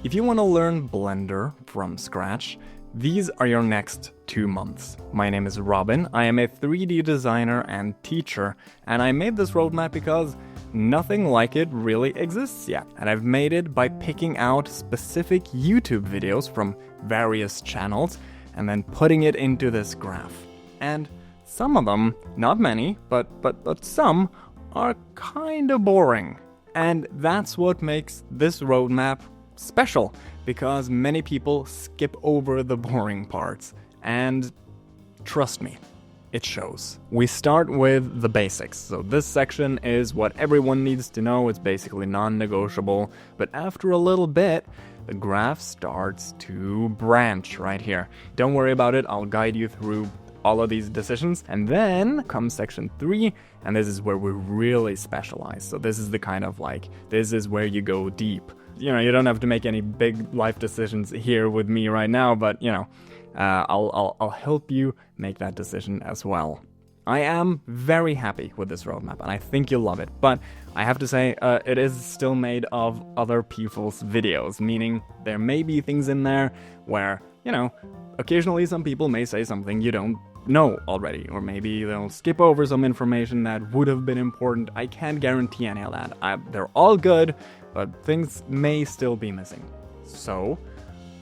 If you want to learn Blender from scratch, these are your next 2 months. My name is Robin, I am a 3D designer and teacher, and I made this roadmap because nothing like it really exists yet. And I've made it by picking out specific YouTube videos from various channels and then putting it into this graph. And some of them, not many, but some, are kinda boring. And that's what makes this roadmap special, because many people skip over the boring parts, and trust me, it shows. We start with the basics, so this section is what everyone needs to know. It's basically non-negotiable, but after a little bit, the graph starts to branch right here. Don't worry about it, I'll guide you through all of these decisions. And then comes section 3, and this is where we really specialize. So this is the kind of this is where you go deep. You know, you don't have to make any big life decisions here with me right now, but I'll help you make that decision as well. I am very happy with this roadmap, and I think you'll love it, but I have to say, it is still made of other people's videos, meaning there may be things in there where, occasionally some people may say something you don't know already, or maybe they'll skip over some information that would have been important. I can't guarantee any of that. They're all good, but things may still be missing. So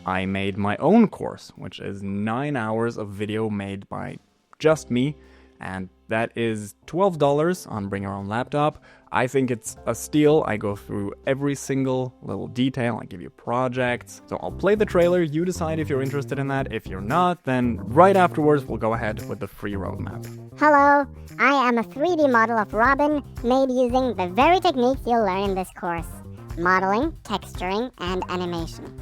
I made my own course, which is 9 hours of video made by just me, and that is $12 on Bring Your Own Laptop. I think it's a steal. I go through every single little detail. I give you projects. So I'll play the trailer. You decide if you're interested in that. If you're not, then right afterwards, we'll go ahead with the free roadmap. Hello, I am a 3D model of Robin, made using the very techniques you'll learn in this course: modeling, texturing, and animation.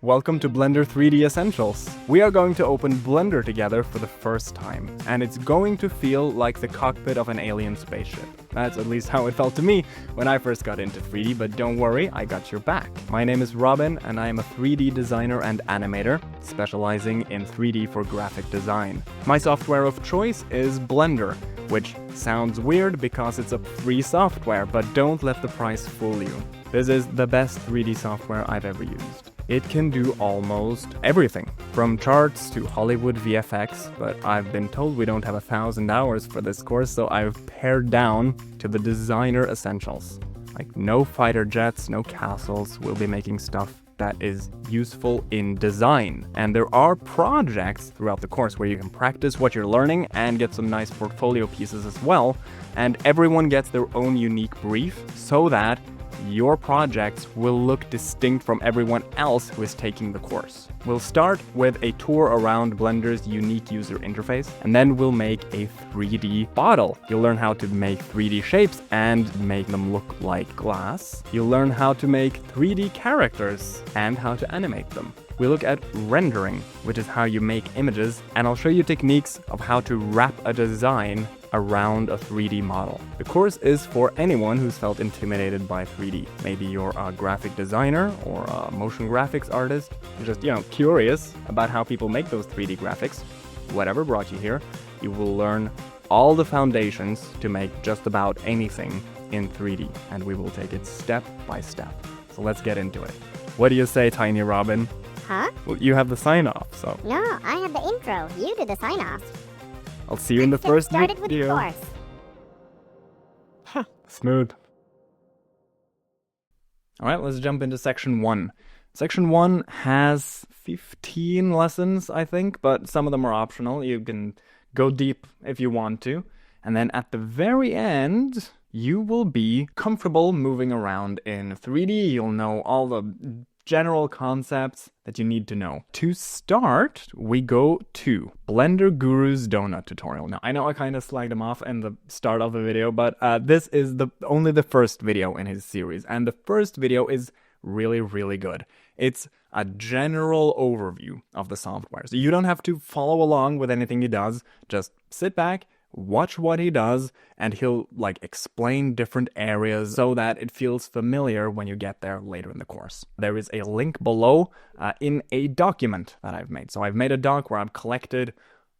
Welcome to Blender 3D Essentials. We are going to open Blender together for the first time, and it's going to feel like the cockpit of an alien spaceship. That's at least how it felt to me when I first got into 3D, but don't worry, I got your back. My name is Robin, and I am a 3D designer and animator, specializing in 3D for graphic design. My software of choice is Blender, which sounds weird because it's a free software, but don't let the price fool you. This is the best 3D software I've ever used. It can do almost everything, from charts to Hollywood VFX, but I've been told we don't have 1,000 hours for this course, so I've pared down to the designer essentials. Like no fighter jets, no castles, we'll be making stuff that is useful in design. And there are projects throughout the course where you can practice what you're learning and get some nice portfolio pieces as well, and everyone gets their own unique brief so that your projects will look distinct from everyone else who is taking the course. We'll start with a tour around Blender's unique user interface, and then we'll make a 3D model. You'll learn how to make 3D shapes and make them look like glass. You'll learn how to make 3D characters and how to animate them. We look at rendering, which is how you make images, and I'll show you techniques of how to wrap a design around a 3D model. The course is for anyone who's felt intimidated by 3D. Maybe you're a graphic designer or a motion graphics artist, you're just, curious about how people make those 3D graphics. Whatever brought you here, you will learn all the foundations to make just about anything in 3D, and we will take it step by step. So let's get into it. What do you say, Tiny Robin? Huh? Well, you have the sign-off, so... No, I have the intro. You do the sign-off. I'll see you in the first video. Started with the course. Huh, smooth. Alright, let's jump into section 1. Section 1 has 15 lessons, I think, but some of them are optional. You can go deep if you want to. And then at the very end, you will be comfortable moving around in 3D. You'll know all the general concepts that you need to know. To start, we go to Blender Guru's Donut tutorial. Now, I know I kind of slagged him off in the start of the video, but this is only the first video in his series, and the first video is really, really good. It's a general overview of the software, so you don't have to follow along with anything he does. Just sit back, watch what he does, and he'll explain different areas so that it feels familiar when you get there later in the course. There is a link below in a document that I've made. So I've made a doc where I've collected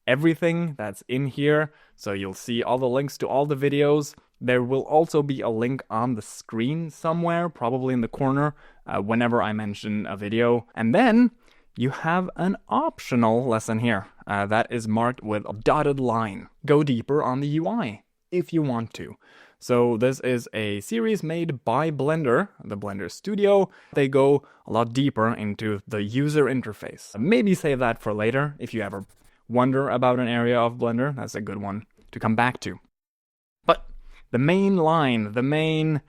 everything that's in here, so you'll see all the links to all the videos. There will also be a link on the screen somewhere, probably in the corner, whenever I mention a video. And then you have an optional lesson here that is marked with a dotted line. Go deeper on the UI if you want to. So this is a series made by Blender, the Blender Studio. They go a lot deeper into the user interface. Maybe save that for later if you ever wonder about an area of Blender. That's a good one to come back to. But the main line, the main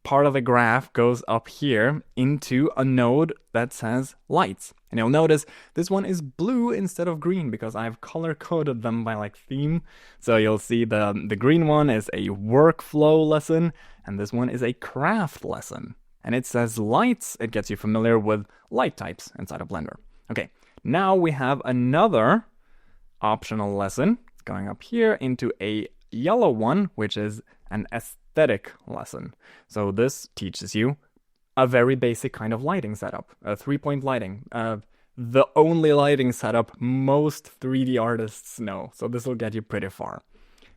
part of the graph goes up here into a node that says lights. And you'll notice this one is blue instead of green because I've color-coded them by like theme. So you'll see the green one is a workflow lesson, and this one is a craft lesson. And it says lights. It gets you familiar with light types inside of Blender. Okay, now we have another optional lesson going up here into a yellow one, which is an aesthetic lesson. So this teaches you a very basic kind of lighting setup, a 3-point lighting, the only lighting setup most 3D artists know. So this will get you pretty far.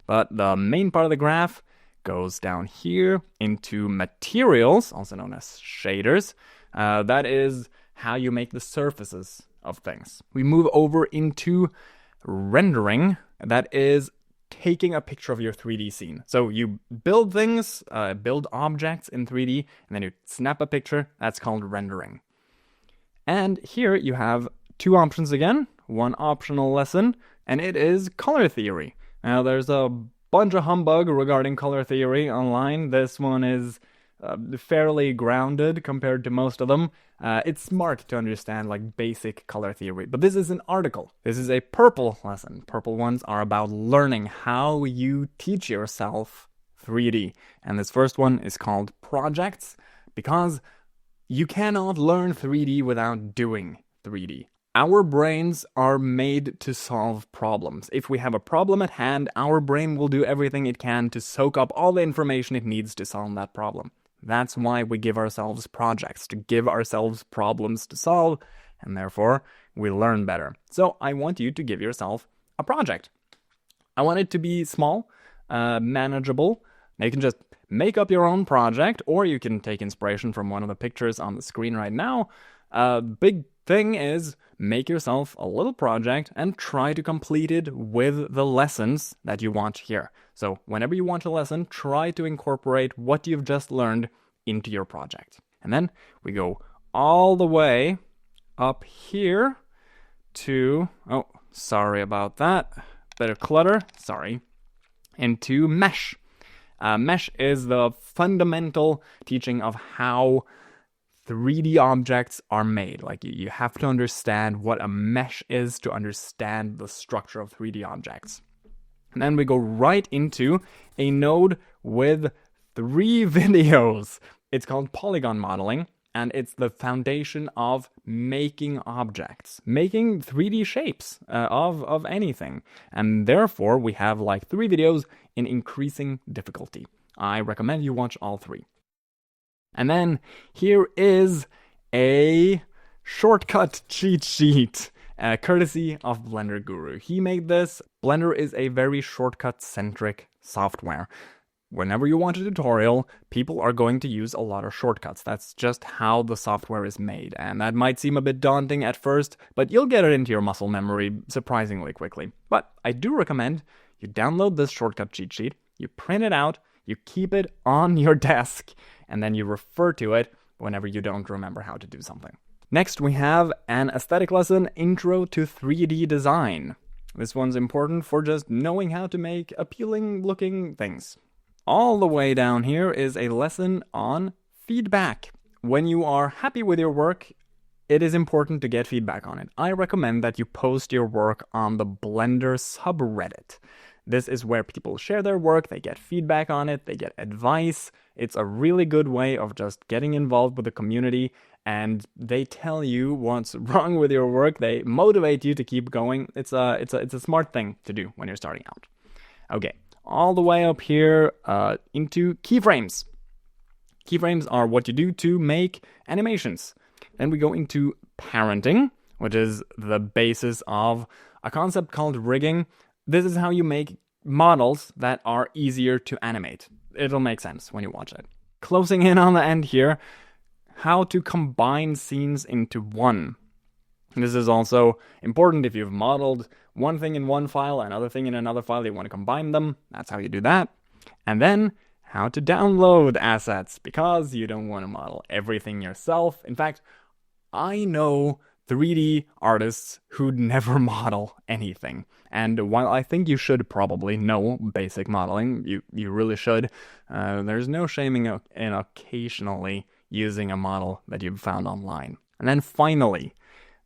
But the main part of the graph goes down here into materials, also known as shaders. That is how you make the surfaces of things. We move over into rendering. That is taking a picture of your 3D scene. So you build things, build objects in 3D, and then you snap a picture. That's called rendering. And here you have two options again, one optional lesson, and it is color theory. Now there's a bunch of humbug regarding color theory online. This one is fairly grounded compared to most of them. It's smart to understand like basic color theory, but this is an article. This is a purple lesson. Purple ones are about learning how you teach yourself 3D. And this first one is called projects because you cannot learn 3D without doing 3D. Our brains are made to solve problems. If we have a problem at hand, our brain will do everything it can to soak up all the information it needs to solve that problem. That's why we give ourselves projects, to give ourselves problems to solve, and therefore we learn better. So I want you to give yourself a project. I want it to be small, manageable. Now you can just make up your own project, or you can take inspiration from one of the pictures on the screen right now. Big thing is make yourself a little project and try to complete it with the lessons that you want here. So whenever you want a lesson, try to incorporate what you've just learned into your project. And then we go all the way up here to, oh, sorry about that, bit of clutter, sorry, into mesh. Mesh is the fundamental teaching of how 3D objects are made. Like you have to understand what a mesh is to understand the structure of 3D objects. And then we go right into a node with 3 videos. It's called polygon modeling, and it's the foundation of making objects, making 3D shapes of anything. And therefore, we have like 3 videos in increasing difficulty. I recommend you watch all 3. And then here is a shortcut cheat sheet, courtesy of Blender Guru. He made this. Blender is a very shortcut-centric software. Whenever you want a tutorial, people are going to use a lot of shortcuts. That's just how the software is made. And that might seem a bit daunting at first, but you'll get it into your muscle memory surprisingly quickly. But I do recommend you download this shortcut cheat sheet, you print it out, you keep it on your desk, and then you refer to it whenever you don't remember how to do something. Next, we have an aesthetic lesson, Intro to 3D Design. This one's important for just knowing how to make appealing looking things. All the way down here is a lesson on feedback. When you are happy with your work, it is important to get feedback on it. I recommend that you post your work on the Blender subreddit. This is where people share their work, they get feedback on it, they get advice. It's a really good way of just getting involved with the community, and they tell you what's wrong with your work. They motivate you to keep going. It's a smart thing to do when you're starting out. Okay, all the way up here into keyframes. Keyframes are what you do to make animations. Then we go into parenting, which is the basis of a concept called rigging. This is how you make models that are easier to animate. It'll make sense when you watch it. Closing in on the end here, how to combine scenes into one. This is also important if you've modeled one thing in one file, another thing in another file, you want to combine them. That's how you do that. And then how to download assets, because you don't want to model everything yourself. In fact, I know 3D artists who'd never model anything. And while I think you should probably know basic modeling, you really should, there's no shaming in occasionally using a model that you've found online. And then finally,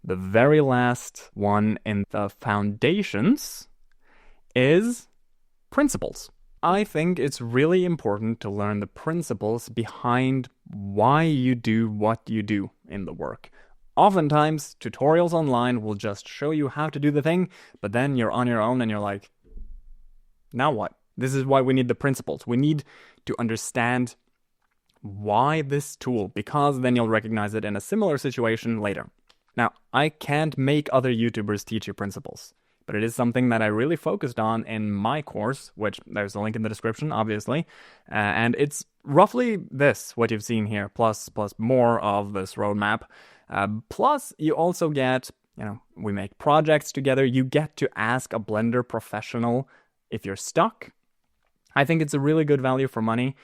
the very last one in the foundations is principles. I think it's really important to learn the principles behind why you do what you do in the work. Oftentimes, tutorials online will just show you how to do the thing, but then you're on your own and you're like, now what? This is why we need the principles. We need to understand why this tool, because then you'll recognize it in a similar situation later. Now, I can't make other YouTubers teach you principles, but it is something that I really focused on in my course, which there's a link in the description, obviously. And it's roughly this, what you've seen here, plus more of this roadmap. Plus, you also get, we make projects together. You get to ask a Blender professional if you're stuck. I think it's a really good value for money.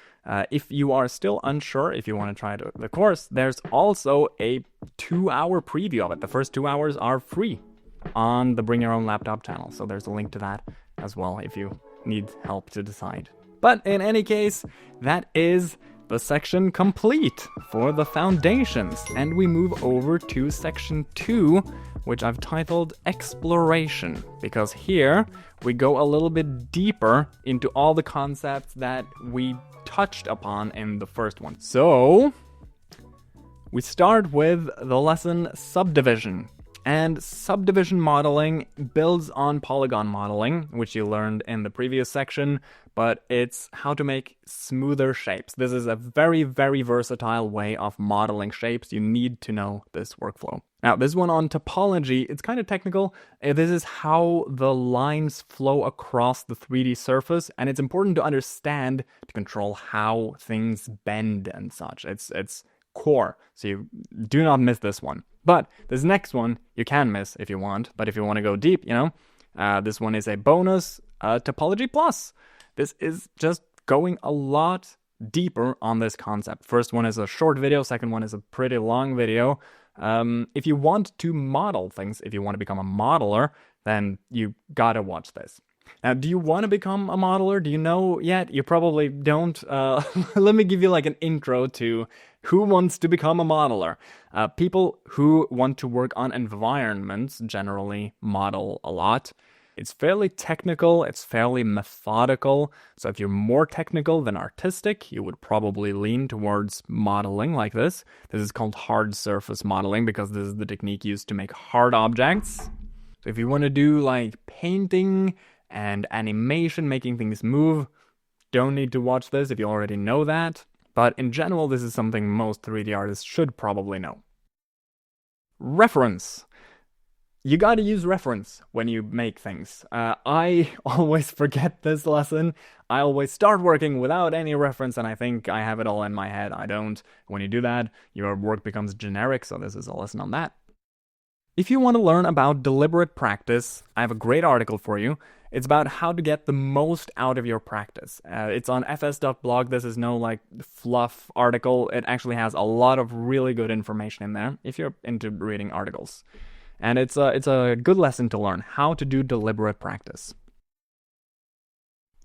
If you are still unsure, if you want to try the course, there's also a 2-hour preview of it. The first 2 hours are free on the Bring Your Own Laptop channel. So there's a link to that as well if you need help to decide. But in any case, that is the section complete for the foundations. And we move over to section 2, which I've titled Exploration, because here we go a little bit deeper into all the concepts that we touched upon in the first one. So we start with the lesson Subdivision. And subdivision modeling builds on polygon modeling, which you learned in the previous section, but it's how to make smoother shapes. This is a very, very versatile way of modeling shapes. You need to know this workflow. Now, this one on topology, it's kind of technical. This is how the lines flow across the 3D surface, and it's important to understand to control how things bend and such. It's core, so you do not miss this one. But this next one you can miss if you want, but if you want to go deep, this one is a bonus topology plus. This is just going a lot deeper on this concept. First one is a short video, second one is a pretty long video. If you want to model things, if you want to become a modeler, then you gotta watch this. Now, do you want to become a modeler? Do you know yet? You probably don't. Let me give you like an intro to who wants to become a modeler. People who want to work on environments generally model a lot. It's fairly technical, it's fairly methodical. So if you're more technical than artistic, you would probably lean towards modeling like this. This is called hard surface modeling because this is the technique used to make hard objects. So if you want to do like painting and animation, making things move, don't need to watch this if you already know that. But in general, this is something most 3D artists should probably know. Reference. You gotta use reference when you make things. I always forget this lesson. I always start working without any reference, and I think I have it all in my head. I don't. When you do that, your work becomes generic, so this is a lesson on that. If you want to learn about deliberate practice, I have a great article for you. It's about how to get the most out of your practice. It's on fs.blog. This is no like fluff article. It actually has a lot of really good information in there if you're into reading articles. And it's a good lesson to learn how to do deliberate practice.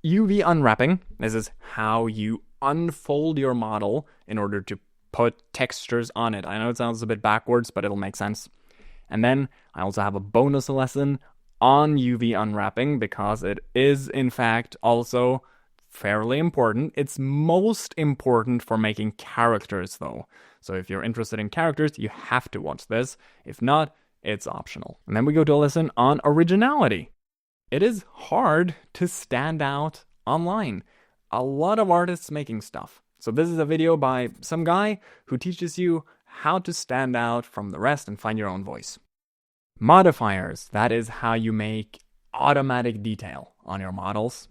UV unwrapping. This is how you unfold your model in order to put textures on it. I know it sounds a bit backwards, but it'll make sense. And then I also have a bonus lesson on UV unwrapping because it is in fact also fairly important. It's most important for making characters though. So if you're interested in characters, you have to watch this. If not, it's optional. And then we go to a lesson on originality. It is hard to stand out online. A lot of artists making stuff. So this is a video by some guy who teaches you how to stand out from the rest and find your own voice. Modifiers. That is how you make automatic detail on your models.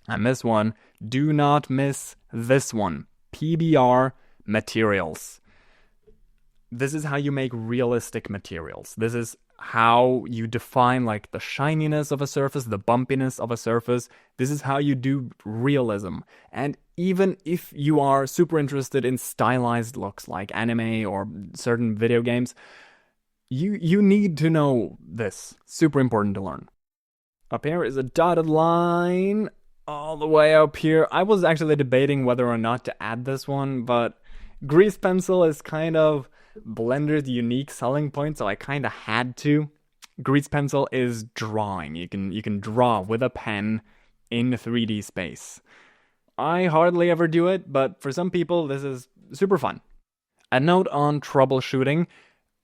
And this one, do not miss this one. PBR materials. This is how you make realistic materials. This is how you define like the shininess of a surface, the bumpiness of a surface. This is how you do realism. And even if you are super interested in stylized looks like anime or certain video games, you need to know this. Super important to learn. Up here is a dotted line all the way up here. I was actually debating whether or not to add this one, but grease pencil is kind of Blender's unique selling point, so I kind of had to. Grease pencil is drawing. You can draw with a pen in 3D space. I hardly ever do it, but for some people this is super fun. A note on troubleshooting.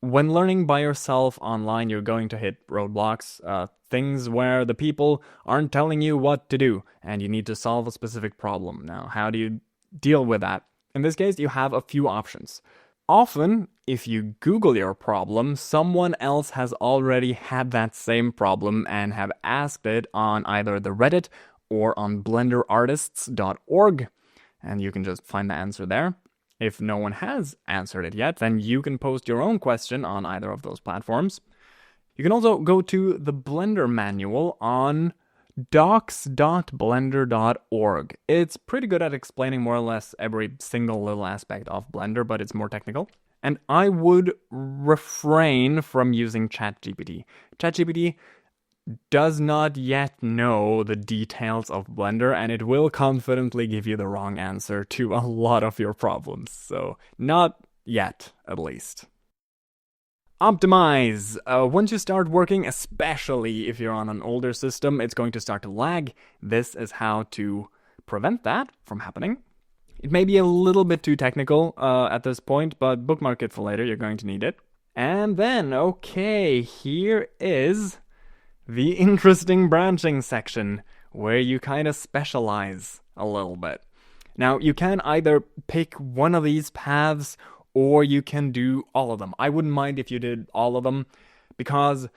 When learning by yourself online, you're going to hit roadblocks, things where the people aren't telling you what to do, and you need to solve a specific problem. Now, how do you deal with that? In this case, you have a few options. Often, if you Google your problem, someone else has already had that same problem and have asked it on either the Reddit or on blenderartists.org, and you can just find the answer there. If no one has answered it yet, then you can post your own question on either of those platforms. You can also go to the Blender manual on docs.blender.org. It's pretty good at explaining more or less every single little aspect of Blender, but it's more technical. And I would refrain from using ChatGPT. ChatGPT does not yet know the details of Blender, and it will confidently give you the wrong answer to a lot of your problems. So, not yet, at least. Optimize. Once you start working, especially if you're on an older system, it's going to start to lag. This is how to prevent that from happening. It may be a little bit too technical at this point, but bookmark it for later. You're going to need it. And then, okay, here is the interesting branching section, where you kind of specialize a little bit. Now, you can either pick one of these paths, or you can do all of them. I wouldn't mind if you did all of them, because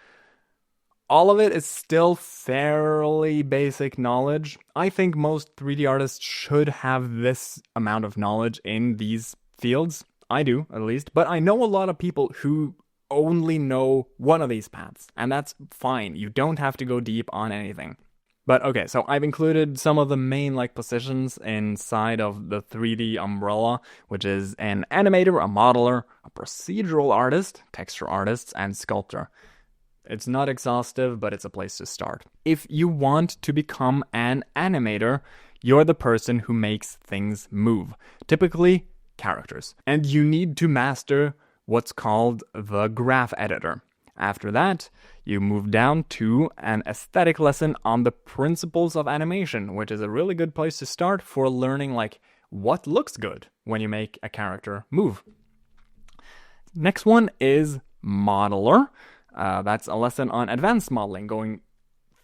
all of it is still fairly basic knowledge. I think most 3D artists should have this amount of knowledge in these fields. I do, at least. But I know a lot of people who only know one of these paths, and that's fine. You don't have to go deep on anything. But okay, so I've included some of the main positions inside of the 3D umbrella, which is an animator, a modeler, a procedural artist, texture artists, and sculptor. It's not exhaustive, but it's a place to start. If you want to become an animator, you're the person who makes things move, typically characters, and you need to master what's called the graph editor. After that, you move down to an aesthetic lesson on the principles of animation, which is a really good place to start for learning what looks good when you make a character move. Next one is modeler. That's a lesson on advanced modeling, going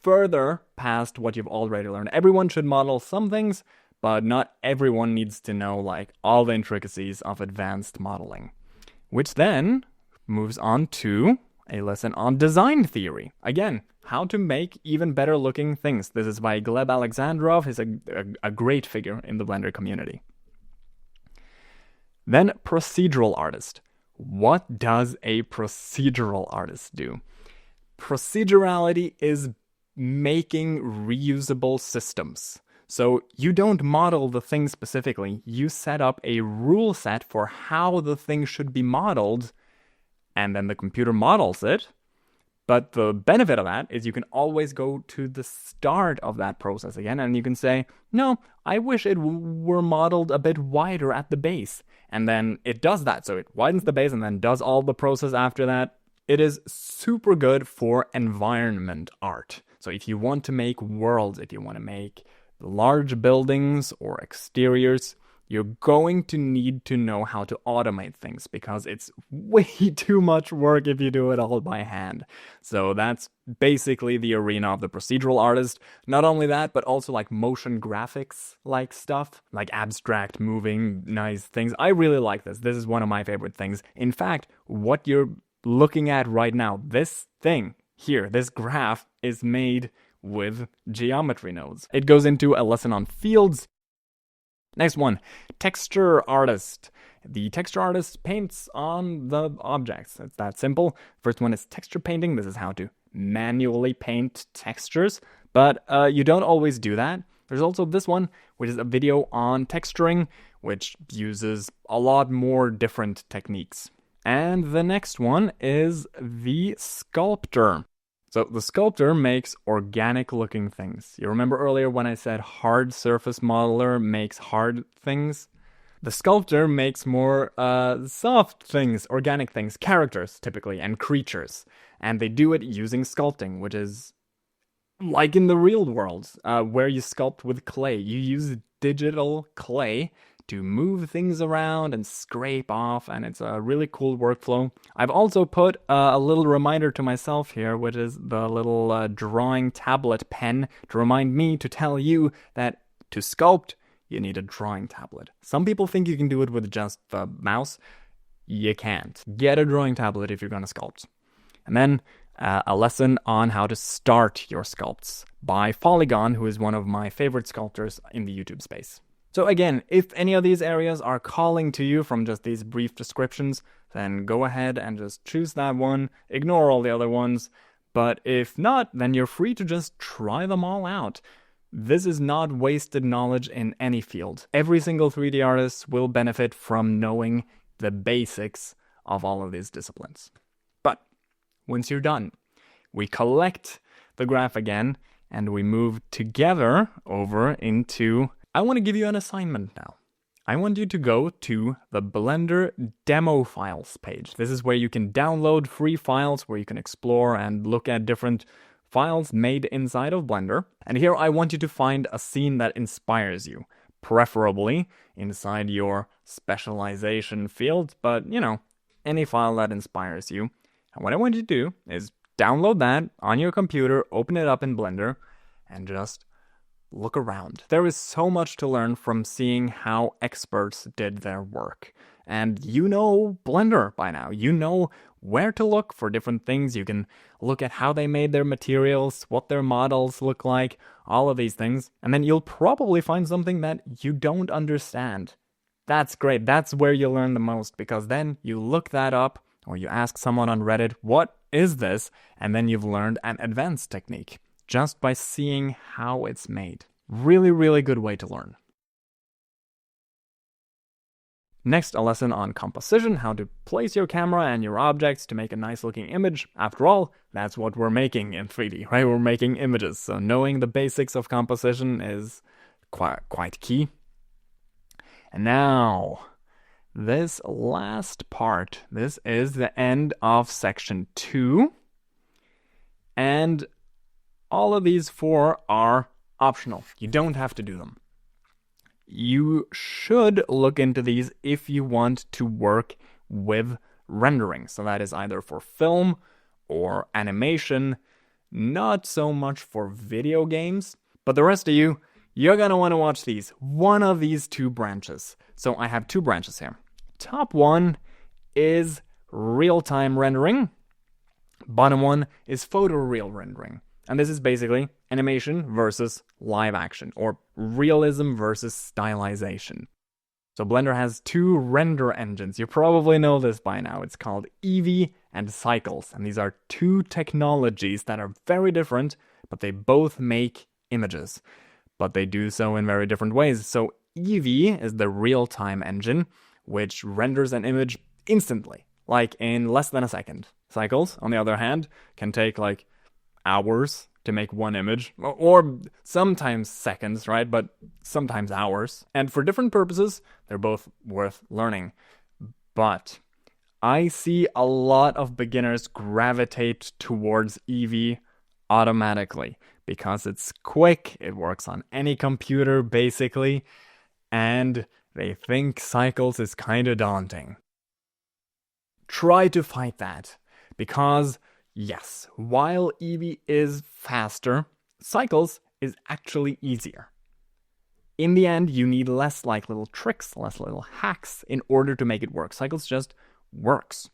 further past what you've already learned. Everyone should model some things, but not everyone needs to know all the intricacies of advanced modeling. Which then moves on to a lesson on design theory. Again, how to make even better looking things. This is by Gleb Alexandrov. He's a great figure in the Blender community. Then procedural artist. What does a procedural artist do? Procedurality is making reusable systems. So you don't model the thing specifically, you set up a rule set for how the thing should be modeled, and then the computer models it. But the benefit of that is you can always go to the start of that process again, and you can say, no, I wish it were modeled a bit wider at the base. And then it does that, so it widens the base and then does all the process after that. It is super good for environment art. So if you want to make worlds, if you want to make large buildings or exteriors, you're going to need to know how to automate things, because it's way too much work if you do it all by hand. So that's basically the arena of the procedural artist. Not only that, but also motion graphics stuff, abstract moving nice things. I really like this. This is one of my favorite things. In fact, what you're looking at right now, this thing here, this graph, is made with geometry nodes. It goes into a lesson on fields. Next one, Texture artist. The texture artist paints on the objects. It's that simple. First one is texture painting. This is how to manually paint textures, but you don't always do that. There's also this one, which is a video on texturing, which uses a lot more different techniques. And the next one is the sculptor. So the sculptor makes organic looking things. You remember earlier when I said hard surface modeler makes hard things? The sculptor makes more soft things, organic things, characters typically, and creatures. And they do it using sculpting, which is like in the real world, where you sculpt with clay. You use digital clay to move things around and scrape off, and it's a really cool workflow. I've also put a little reminder to myself here, which is the little drawing tablet pen to remind me to tell you that to sculpt, you need a drawing tablet. Some people think you can do it with just the mouse. You can't. Get a drawing tablet if you're going to sculpt. And then a lesson on how to start your sculpts by Polygon, who is one of my favorite sculptors in the YouTube space. So again, if any of these areas are calling to you from just these brief descriptions, then go ahead and just choose that one, ignore all the other ones. But if not, then you're free to just try them all out. This is not wasted knowledge in any field. Every single 3D artist will benefit from knowing the basics of all of these disciplines. But once you're done, we collect the graph again, and we move together over into... I want to give you an assignment now. I want you to go to the Blender demo files page. This is where you can download free files, where you can explore and look at different files made inside of Blender. And here I want you to find a scene that inspires you, preferably inside your specialization field, but any file that inspires you. And what I want you to do is download that on your computer, open it up in Blender, and just look around. There is so much to learn from seeing how experts did their work. And you know Blender by now. You know where to look for different things. You can look at how they made their materials, what their models look like, all of these things. And then you'll probably find something that you don't understand. That's great. That's where you learn the most, because then you look that up or you ask someone on Reddit, what is this? And then you've learned an advanced technique just by seeing how it's made. Really, really good way to learn. Next, a lesson on composition, how to place your camera and your objects to make a nice looking image. After all, that's what we're making in 3D, right? We're making images, so knowing the basics of composition is quite key. And now, this last part, this is the end of section 2. And all of these 4 are optional. You don't have to do them. You should look into these if you want to work with rendering. So that is either for film or animation, not so much for video games. But the rest of you, you're going to want to watch these. One of these 2 branches. So I have 2 branches here. Top one is real-time rendering. Bottom one is photoreal rendering. And this is basically animation versus live action, or realism versus stylization. So Blender has 2 render engines. You probably know this by now. It's called Eevee and Cycles. And these are 2 technologies that are very different, but they both make images. But they do so in very different ways. So Eevee is the real-time engine, which renders an image instantly, like in less than a second. Cycles, on the other hand, can take like hours to make one image, or sometimes seconds, right? But sometimes hours. And for different purposes, they're both worth learning. But I see a lot of beginners gravitate towards Eevee automatically because it's quick, it works on any computer basically, and they think Cycles is kind of daunting. Try to fight that, because yes, while Eevee is faster, Cycles is actually easier. In the end, you need less like little tricks, less little hacks in order to make it work. Cycles just works.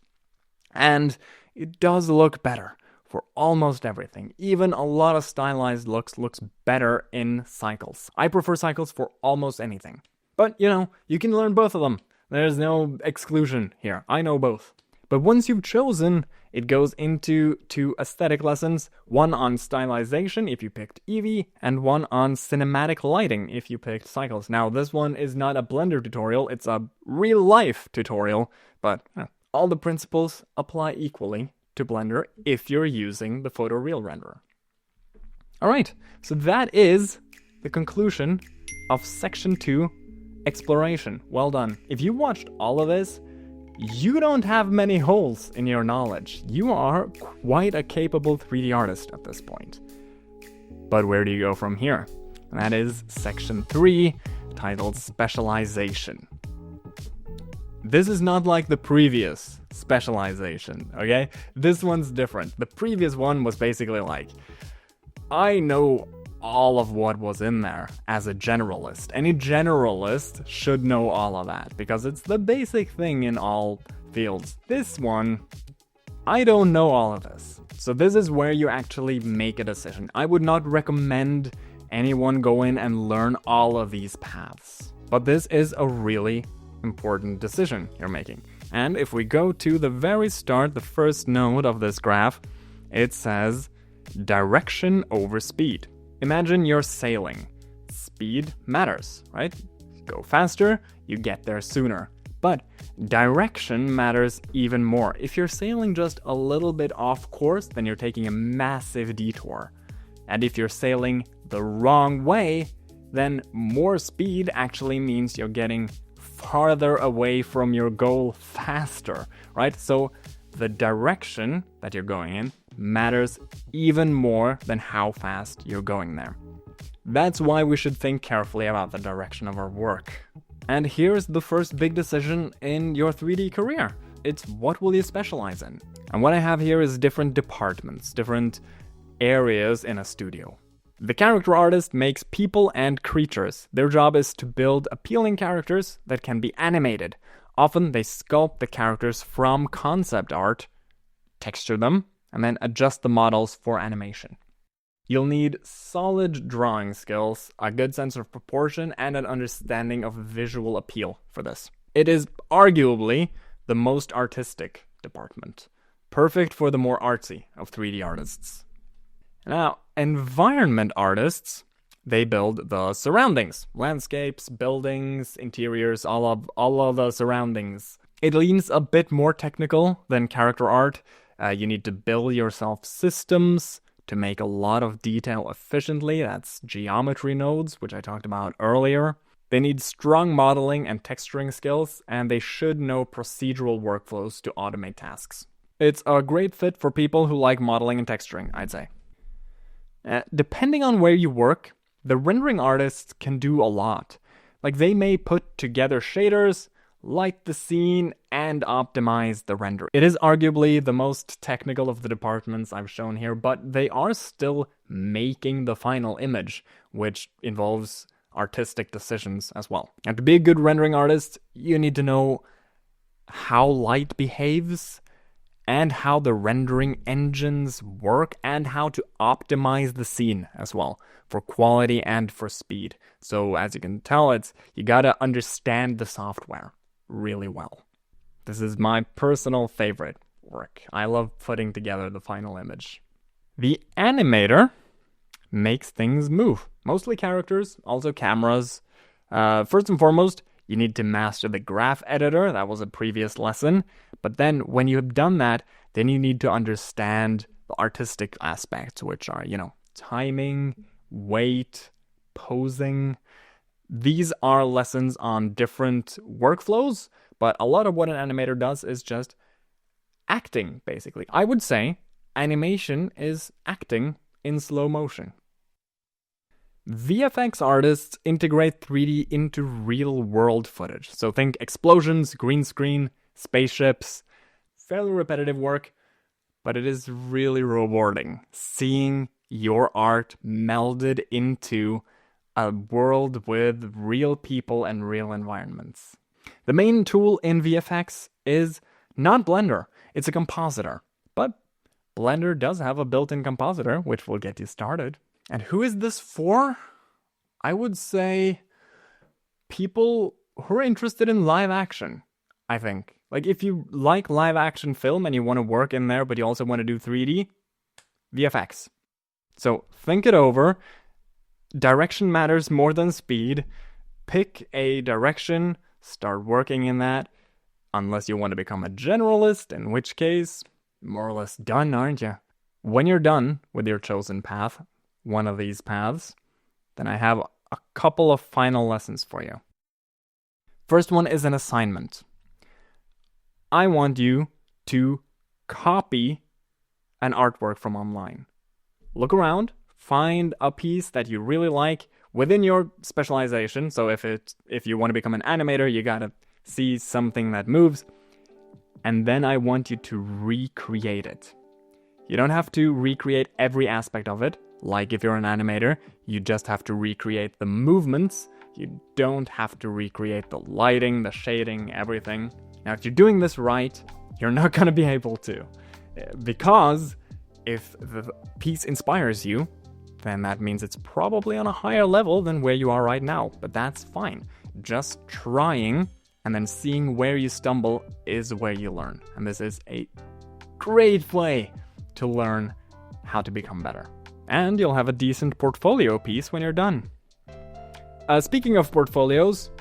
And it does look better for almost everything. Even a lot of stylized looks better in Cycles. I prefer Cycles for almost anything. But, you can learn both of them. There's no exclusion here. I know both. But once you've chosen, it goes into 2 aesthetic lessons, one on stylization if you picked Eevee, and one on cinematic lighting if you picked Cycles. Now, this one is not a Blender tutorial, it's a real-life tutorial, but all the principles apply equally to Blender if you're using the photoreal renderer. Alright, so that is the conclusion of Section 2, Exploration. Well done. If you watched all of this, you don't have many holes in your knowledge. You are quite a capable 3D artist at this point. But where do you go from here? And that is Section 3, titled Specialization. This is not like the previous Specialization, okay? This one's different. The previous one was basically like, I know all of what was in there as a generalist. Any generalist should know all of that because it's the basic thing in all fields. This one, I don't know all of this. So this is where you actually make a decision. I would not recommend anyone go in and learn all of these paths. But this is a really important decision you're making. And if we go to the very start, the first node of this graph, it says direction over speed. Imagine you're sailing. Speed matters, right? Go faster, you get there sooner. But direction matters even more. If you're sailing just a little bit off course, then you're taking a massive detour. And if you're sailing the wrong way, then more speed actually means you're getting farther away from your goal faster, right? So the direction that you're going in matters even more than how fast you're going there. That's why we should think carefully about the direction of our work. And here's the first big decision in your 3D career. It's what will you specialize in? And what I have here is different departments, different areas in a studio. The character artist makes people and creatures. Their job is to build appealing characters that can be animated. Often they sculpt the characters from concept art, texture them, and then adjust the models for animation. You'll need solid drawing skills, a good sense of proportion, and an understanding of visual appeal for this. It is arguably the most artistic department, perfect for the more artsy of 3D artists. Now, environment artists, they build the surroundings, landscapes, buildings, interiors, all of the surroundings. It leans a bit more technical than character art. You need to build yourself systems to make a lot of detail efficiently. That's geometry nodes, which I talked about earlier. They need strong modeling and texturing skills, and they should know procedural workflows to automate tasks. It's a great fit for people who like modeling and texturing, I'd say. Depending on where you work, the rendering artists can do a lot. Like, they may put together shaders, light the scene, and optimize the render. It is arguably the most technical of the departments I've shown here, but they are still making the final image, which involves artistic decisions as well. And to be a good rendering artist, you need to know how light behaves, and how the rendering engines work, and how to optimize the scene as well, for quality and for speed. So as you can tell, you gotta understand the software really well. This is my personal favorite work. I love putting together the final image. The animator makes things move. Mostly characters, also cameras. First and foremost, you need to master the graph editor. That was a previous lesson. But then when you have done that, then you need to understand the artistic aspects, which are, timing, weight, posing. These are lessons on different workflows, but a lot of what an animator does is just acting, basically. I would say animation is acting in slow motion. VFX artists integrate 3D into real-world footage. So think explosions, green screen, spaceships. Fairly repetitive work, but it is really rewarding seeing your art melded into a world with real people and real environments. The main tool in VFX is not Blender, it's a compositor. But Blender does have a built-in compositor, which will get you started. And who is this for? I would say people who are interested in live action, I think. Like, if you like live action film and you want to work in there, but you also want to do 3D, VFX. So think it over. Direction matters more than speed. Pick a direction, start working in that, unless you want to become a generalist, in which case, more or less done, aren't you? When you're done with your chosen path, one of these paths, then I have a couple of final lessons for you. First one is an assignment. I want you to copy an artwork from online. Look around, find a piece that you really like within your specialization. So if you want to become an animator, you gotta see something that moves. And then I want you to recreate it. You don't have to recreate every aspect of it. Like if you're an animator, you just have to recreate the movements. You don't have to recreate the lighting, the shading, everything. Now, if you're doing this right, you're not gonna be able to. Because if the piece inspires you, then that means it's probably on a higher level than where you are right now. But that's fine. Just trying and then seeing where you stumble is where you learn. And this is a great way to learn how to become better. And you'll have a decent portfolio piece when you're done. Speaking of portfolios,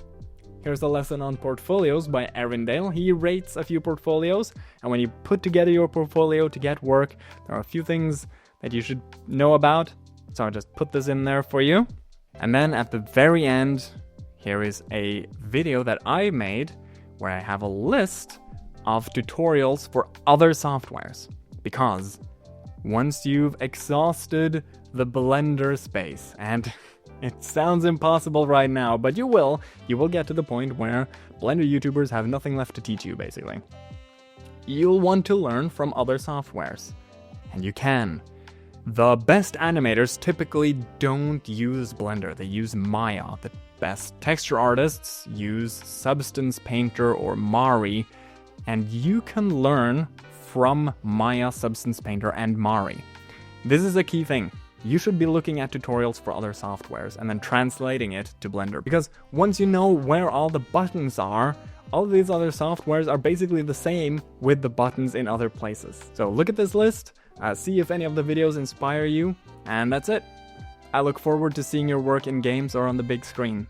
here's a lesson on portfolios by Arindale. He rates a few portfolios, and when you put together your portfolio to get work, there are a few things that you should know about. So I just put this in there for you. And then at the very end, here is a video that I made where I have a list of tutorials for other softwares. Because once you've exhausted the Blender space, and it sounds impossible right now, but you will get to the point where Blender YouTubers have nothing left to teach you, basically. You'll want to learn from other softwares. And you can. The best animators typically don't use Blender, they use Maya. The best texture artists use Substance Painter or Mari, and you can learn from Maya, Substance Painter, and Mari. This is a key thing. You should be looking at tutorials for other softwares and then translating it to Blender, because once you know where all the buttons are, all of these other softwares are basically the same with the buttons in other places. So look at this list, see if any of the videos inspire you, and that's it. I look forward to seeing your work in games or on the big screen.